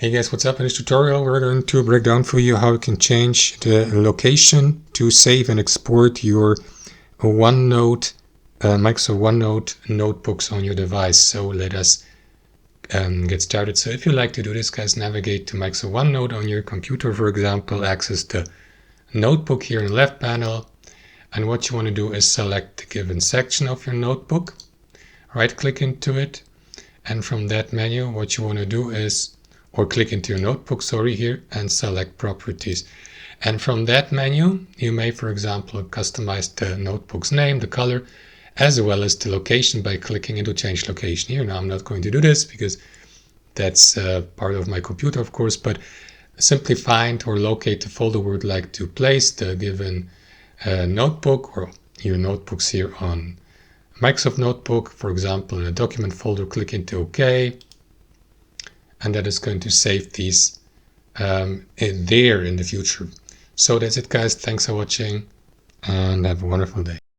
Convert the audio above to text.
Hey guys, what's up? In this tutorial we're going to break down for you how you can change the location to save and export your OneNote, Microsoft OneNote notebooks on your device. So let us get started. So if you like to do this, guys, navigate to Microsoft OneNote on your computer, for example, access the notebook here in the left panel. And what you want to do is select the given section of your notebook, right click into it. And from that menu, what you want to do is click into your notebook, here, and select properties. And from that menu, you may, for example, customize the notebook's name, the color, as well as the location by clicking into change location here. Now, I'm not going to do this because that's part of my computer, of course, but simply find or locate the folder where you'd like to place the given notebook or your notebooks here on Microsoft Notebook. For example, in a document folder, click into OK. And that is going to save these there in the future. So that's it, guys. Thanks for watching and have a wonderful day.